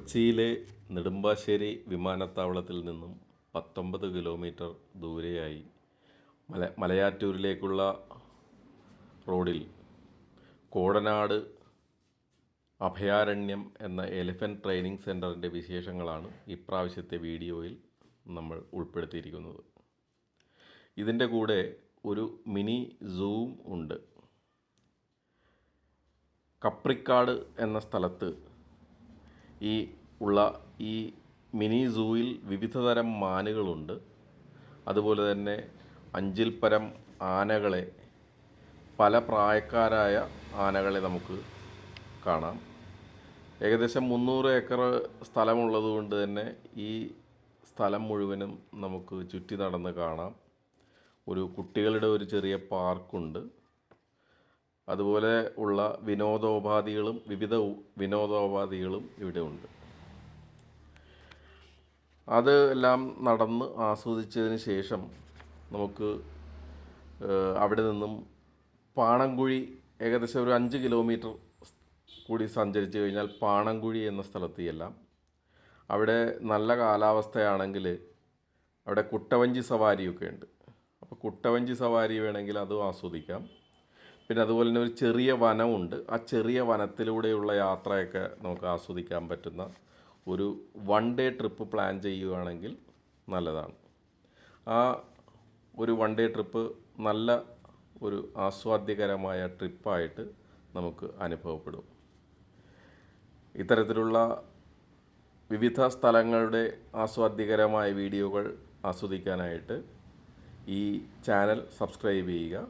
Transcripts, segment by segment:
കൊച്ചിയിലെ നെടുമ്പാശ്ശേരി വിമാനത്താവളത്തിൽ നിന്നും 19 കിലോമീറ്റർ ദൂരെയായി മലയാറ്റൂരിലേക്കുള്ള റോഡിൽ കോടനാട് അഭയാരണ്യം എന്ന എലിഫൻ്റ് ട്രെയിനിങ് സെൻ്ററിൻ്റെ വിശേഷങ്ങളാണ് ഇപ്രാവശ്യത്തെ വീഡിയോയിൽ നമ്മൾ ഉൾപ്പെടുത്തിയിരിക്കുന്നത്. ഇതിൻ്റെ കൂടെ ഒരു മിനി സൂവും ഉണ്ട്. കപ്രിക്കാട് എന്ന സ്ഥലത്ത് ഈ മിനി സൂവിൽ വിവിധതരം മാനുകളുണ്ട്. അതുപോലെ തന്നെ 5-ൽ പരം ആനകളെ, പല പ്രായക്കാരായ ആനകളെ നമുക്ക് കാണാം. ഏകദേശം 300 ഏക്കർ സ്ഥലമുള്ളതുകൊണ്ട് തന്നെ ഈ സ്ഥലം മുഴുവനും നമുക്ക് ചുറ്റി നടന്ന് കാണാം. കുട്ടികളുടെ ഒരു ചെറിയ പാർക്കുണ്ട്. അതുപോലെ ഉള്ള വിവിധ വിനോദോപാധികളും ഇവിടെ ഉണ്ട്. അത് എല്ലാം നടന്ന് ആസ്വദിച്ചതിന് ശേഷം നമുക്ക് അവിടെ നിന്നും പാണങ്കുഴി, ഏകദേശം ഒരു 5 കിലോമീറ്റർ കൂടി സഞ്ചരിച്ച് കഴിഞ്ഞാൽ പാണങ്കുഴി എന്ന സ്ഥലത്ത് ചെല്ലാം. അവിടെ നല്ല കാലാവസ്ഥയാണെങ്കിൽ അവിടെ കുട്ടവഞ്ചി സവാരിയൊക്കെ ഉണ്ട്. അപ്പോൾ കുട്ടവഞ്ചി സവാരി വേണമെങ്കിൽ അതും ആസ്വദിക്കാം. പിന്നെ അതുപോലെ തന്നെ ഒരു ചെറിയ വനമുണ്ട്. ആ ചെറിയ വനത്തിലൂടെയുള്ള യാത്രയൊക്കെ നമുക്ക് ആസ്വദിക്കാൻ പറ്റുന്ന ഒരു 1 ഡേ ട്രിപ്പ് പ്ലാൻ ചെയ്യുകയാണെങ്കിൽ നല്ലതാണ്. ആ ഒരു 1 ഡേ ട്രിപ്പ് നല്ല ഒരു ആസ്വാദ്യകരമായ ട്രിപ്പായിട്ട് നമുക്ക് അനുഭവപ്പെടും. ഇത്തരത്തിലുള്ള വിവിധ സ്ഥലങ്ങളുടെ ആസ്വാദ്യകരമായ വീഡിയോകൾ ആസ്വദിക്കാനായിട്ട് ഈ ചാനൽ സബ്സ്ക്രൈബ് ചെയ്യുക.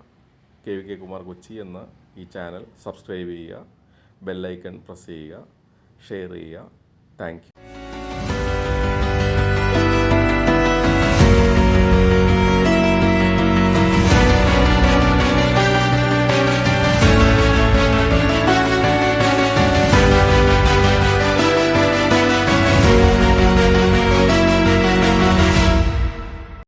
KVK കുമാർ കൊച്ചി എന്ന ഈ ചാനൽ സബ്സ്ക്രൈബ് ചെയ്യുക, ബെല്ലൈക്കൺ പ്രസ് ചെയ്യുക, ഷെയർ ചെയ്യുക. Thank you.